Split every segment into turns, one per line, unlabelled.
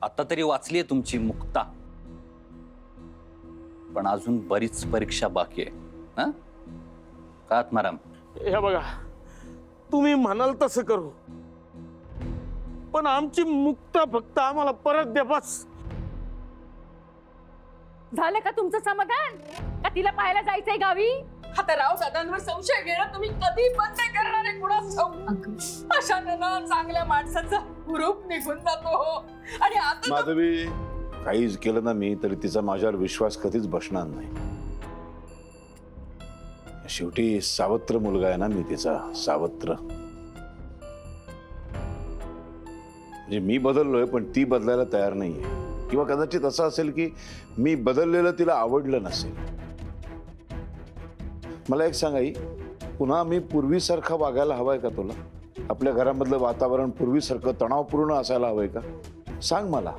आता तरी वाचलीये तुमची मुक्ता, पण अजून बरीच परीक्षा बाकी आहे. हा का आत्माराम?
हे बघा, तुम्ही म्हणाल तसं करू, पण आमची मुक्ता फक्त आम्हाला परत द्या बस.
झालं का तुमचं समाधान? का तिला पाहायला जायचंय गावी?
आता राव दादांवर संशय घेणं तुम्ही कधी बंद करणार आहे कुणास ठाऊक. अशाने ना चांगल्या माणसाचा हुरूप निघून जातो. आणि आता
माधवी, काहीच केलं ना मी तरी तिचा माझ्यावर विश्वास कधीच बसणार नाही. शेवटी सावत्र मुलगा आहे ना मी तिचा, सावत्र. म्हणजे मी बदललोय पण ती बदलायला तयार नाहीये. किंवा कदाचित असं असेल की मी बदललेलं तिला आवडलं नसेल. मला एक सांग आई, पुन्हा मी पूर्वीसारखा वागायला हवाय का तुला? आपल्या घरामधलं वातावरण पूर्वीसारखं तणावपूर्ण असायला हवंय का? सांग मला.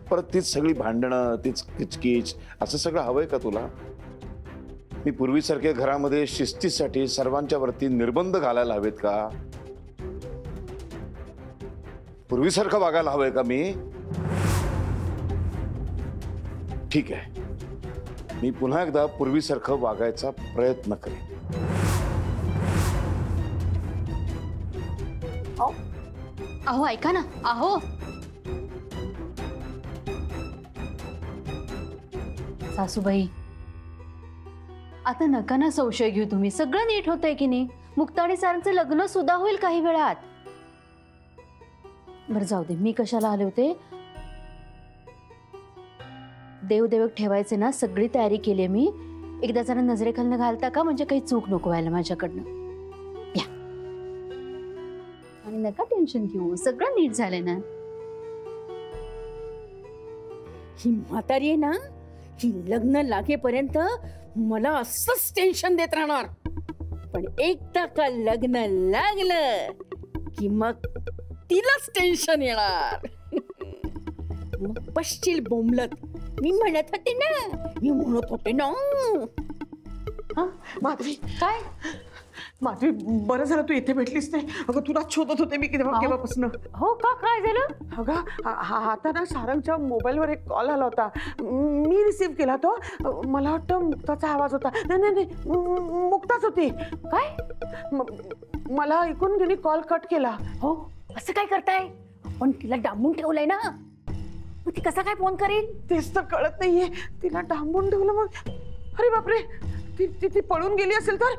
परत तीच सगळी भांडणं, तीच किचकिच, असं सगळं हवंय का तुला? मी पूर्वीसारख्या घरामध्ये शिस्तीसाठी सर्वांच्या वरती निर्बंध घालायला हवेत का? पूर्वीसारखं वागायला हवंय का मी? ठीक आहे, मी पुन्हा एकदा पूर्वीसारखं वागायचा प्रयत्न करेन.
अहो ऐका ना, अहो सासूबाई, आता नका ना संशय घेऊ तुम्ही. सगळं नीट होतंय की नाही? मुक्ता आणि सारंगचं लग्न सुद्धा होईल काही वेळात. बरं जाऊ दे, मी कशाला आले होते. देवदेवक ठेवायचे ना, सगळी तयारी केली मी. एकदा जरा नजरेखालनं घालता का? म्हणजे काही चूक नको व्हायला माझ्याकडनं. या आणि नका टेन्शन घेऊ, सगळं नीट झालंय ना.
ही म्हातारी आहे ना, ही लग्न लागेपर्यंत मला असंच टेन्शन देत राहणार. पण एकदा का लग्न लागलं की मग तिलाच टेन्शन येणार. मग पश्चिल बोंबलत. मी म्हणत होते ना.
माधवी,
काय
माधवी, बरं झालं तू इथे भेटलीस नाही. अगं तुला शोधत होते मी केव्हापासून.
हो का? काय झालं?
अगं आता ना सारंगच्या मोबाईलवर एक कॉल आला होता. मी रिसीव्ह केला तो. मला वाटतं मुक्ताचा आवाज होता. नाही, मुक्ताच होती.
काय?
मला ऐकून गेली, कॉल कट केला.
हो, असं काय करताय? पण तिला डांबून ठेवलंय ना, मग ती कसा काय फोन करेल?
तेच तर कळत नाहीये. तिला डांबून ठेवलं मग. अरे बापरे, ती पळून गेली असेल तर?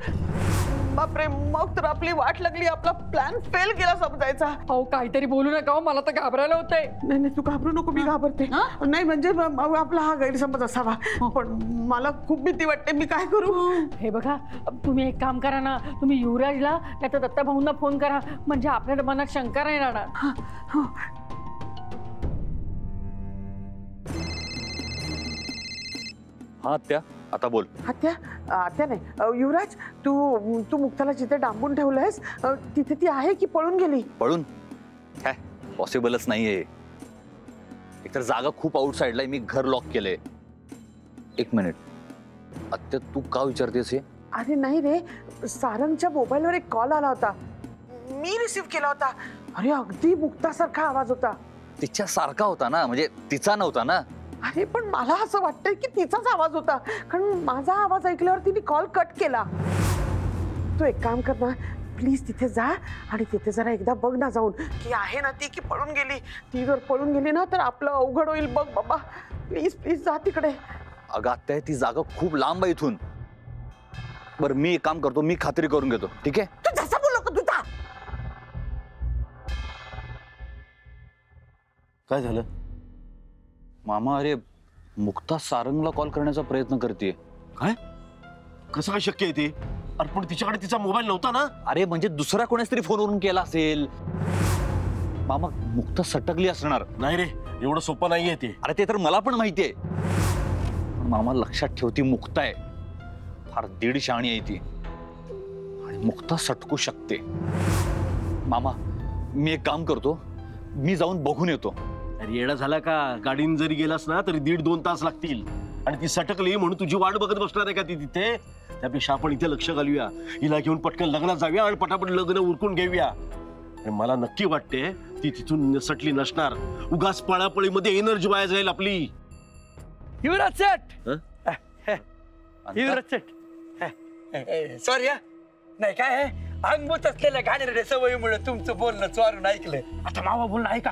बापरे, मग तर आपली वाट लागली, आपला प्लॅन फेल गेला समजायचा.
हो, काहीतरी बोलू नका, मला तर घाबरायला होतंय.
नाही, तू घाबरू नको, मी घाबरते. नाही म्हणजे आपला हा गैरसमज असावा. पण मला खूप भीती वाटते. मी काय करू?
हे बघा, तुम्ही एक काम करा ना, तुम्ही युवराजला नाही तर दत्ता भाऊंना फोन करा, म्हणजे आपल्या मनात शंका नाही राहणार.
हा त्या आता बोल.
आत्या नाही, युवराज, तू मुक्ताला जिथे डांबून ठेवलंयस तिथे ती आहे की पळून गेली?
पळून काय पॉसिबलच नाहीये. एकतर जागा खूप आउटसाइडला आहे, मी घर लॉक केलंय. एक मिनिट आत्या, तू का विचारतेस हे?
अरे नाही रे, सारंगच्या मोबाईलवर एक कॉल आला होता, मी रिसीव्ह केला होता. अरे अगदी मुक्तासारखा आवाज होता.
तिच्या सारखा होता ना, म्हणजे तिचा नव्हता ना.
अरे पण मला असं वाटतंय की तिचाच आवाज होता, कारण माझा आवाज ऐकल्यावर तिने कॉल कट केला. तू एक काम कर ना, प्लीज तिथे जा आणि तिथे जरा एकदा बघ ना जाऊन की आहे ना ती की पळून गेली. ती जर पळून गेली ना तर आपलं अवघड होईल. बघ बाबा, प्लीज जा तिकडे.
अगं आत्या, ती जागा खूप लांब आहे इथून. बरं मी एक काम करतो, मी खात्री करून घेतो, ठीक आहे?
तू जसा बोललो का तुझा.
काय झालं
मामा? अरे मुक्ता सारंगला कॉल करण्याचा प्रयत्न करते.
काय? कसं काय शक्य आहे ते? अरे पण तिच्याकडे तिचा मोबाईल नव्हता ना.
अरे म्हणजे दुसऱ्या कोणाच तरी फोनवरून केला असेल. मामा, मुक्ता सटकली असणार.
नाही रे, एवढं सोपं नाहीये ते.
अरे ते तर मला पण माहितीये, पण मामा लक्षात ठेवती मुक्ता आहे, फार दीड शहाणी आहे ती, आणि मुक्ता सटकू शकते. मामा मी एक काम करतो, मी जाऊन बघून येतो.
अरे येडा झाला का? गाडीने जरी गेलास ना तरी 1.5-2 तास लागतील. आणि ती सटकली म्हणून तुझी वाट बघत बसणार आहे का ती तिथे? त्यापेक्षा आपण इथे लक्ष घालूया, हिला घेऊन पटकन लग्नात जाऊया आणि पटापट लग्न उरकून घेऊया. आणि मला नक्की वाटते ती तिथून निसटली नसणार. उगाच पळापळीमध्ये एनर्जी वाया जाईल आपली.
युवराज सेठ, युवराज सेठ, सॉरी नाही काय अंगभूत असलेल्या घाणेरड्या सवयीमुळे तुमचं बोलणं चोरून ऐकलं. आता मावा बोलणं ऐका,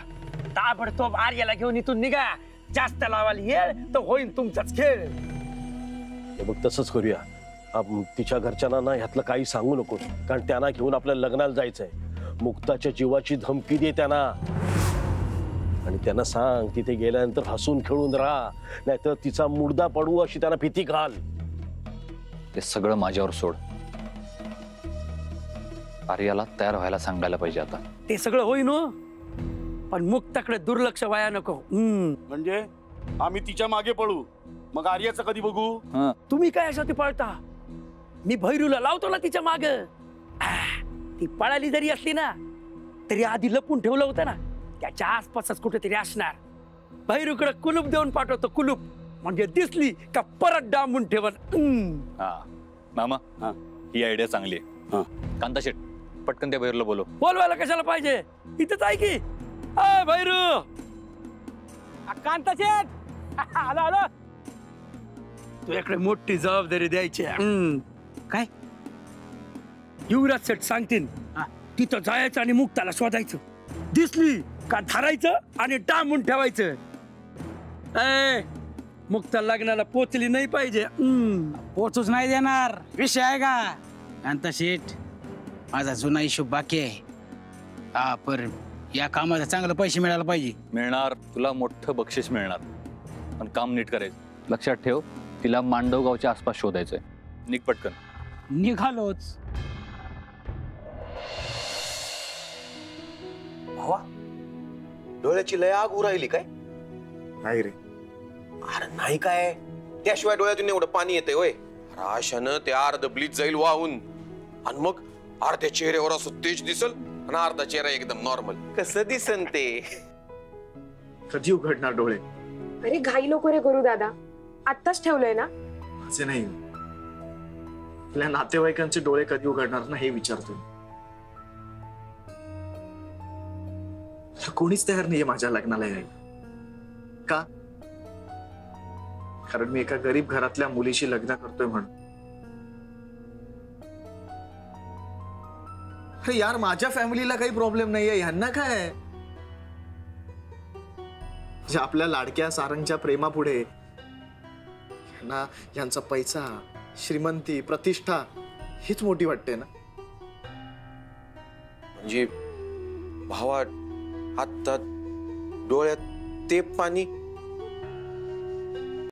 ताबडतोब आर्याला घेऊन इथून निघा. जास्त लावायला येळ तर होईन तुमचाच खेळ.
हे बघ, तसंच करूया. तिच्या घरच्यांना ना ह्यातलं काही सांगू नको, कारण त्यांना घेऊन आपल्याला लग्नाला जायचंय. मुक्ताच्या जीवाची धमकी दे त्यांना, आणि त्यांना सांग तिथे गेल्यानंतर हसून खेळून राहा, नाहीतर तिचा मुर्दा पडू अशी त्यांना भीती घाल.
ते सगळं माझ्यावर सोड. आर्याला तयार व्हायला सांगायला पाहिजे आता.
ते सगळं होईन हो, पण मुक्ताकडे दुर्लक्ष व्हाया नको.
म्हणजे आम्ही तिच्या मागे पळू, मग आर्याचं कधी बघू?
तुम्ही काय अशा ती पळता? मी भैरूला लावतो ना तिच्या माग. ती पळाली जरी असली ना तरी आधी लपून ठेवलं होतं ना, त्याच्या आसपासच कुठेतरी असणार. भैरूकडे कुलूप देऊन पाठवतो, कुलूप, म्हणजे दिसली का परत डांबून ठेवण.
मामा, ही आयडिया चांगली आहे. कांता शेट, पटकन त्या भैरूला बोलो.
बोलवायला कशाला पाहिजे, इथंच आहे की. भैरू, कांता शेठ, आलो आलो. तुझ्याकडे मोठी जबाबदारी द्यायची. काय युवराज सेठ सांगतील तिथं जायचं आणि मुक्ताला शोधायचं. दिसली का धरायचं आणि डांबून ठेवायचं. मुक्ता लग्नाला पोचली नाही पाहिजे.
पोचूच नाही देणार. विषय आहे का कांता शेठ? माझा जुना हिशोब बाकी आहे. हा, पर या कामाचा चांगले पैसे मिळायला पाहिजे.
मिळणार, तुला मोठं बक्षीस मिळणार, पण काम नीट करायचं. लक्षात ठेव, तिला मांडवगावच्या आसपास शोधायचंय. निघ पटकन.
निघालोच.
भावा, डोळ्याची लय आग उरायली काय?
नाही रे.
अरे नाही काय, त्याशिवाय डोळ्यातून एवढं पाणी येतंय होय? आशानं ते अर्ध ब्लीच जाईल वाहून, आणि मग अर्ध्या चेहऱ्यावर असं तेज दिसल आणि अर्धा चेहरा एकदम नॉर्मल. कसं दिसन ते?
कधी उघडणार डोळे?
अरे घाई नको रे गुरु दादा, आत्ताच ठेवलंय ना.
असे नाही, आपल्या नातेवाईकांचे डोळे कधी उघडणार ना हे विचारतोय. कोणीच तयार नाहीये माझ्या लग्नाला यायला. का? कारण मी एका गरीब घरातल्या मुलीशी लग्न करतोय म्हणून. अरे यार, माझ्या फॅमिलीला काही प्रॉब्लेम नाहीये, ह्यांना काय? आपल्या लाडक्या सारंगच्या प्रेमापुढे ह्यांना यांचा पैसा, श्रीमंती, प्रतिष्ठा हीच मोठी वाटते ना.
म्हणजे भावा, आता डोळ्यात ते पाणी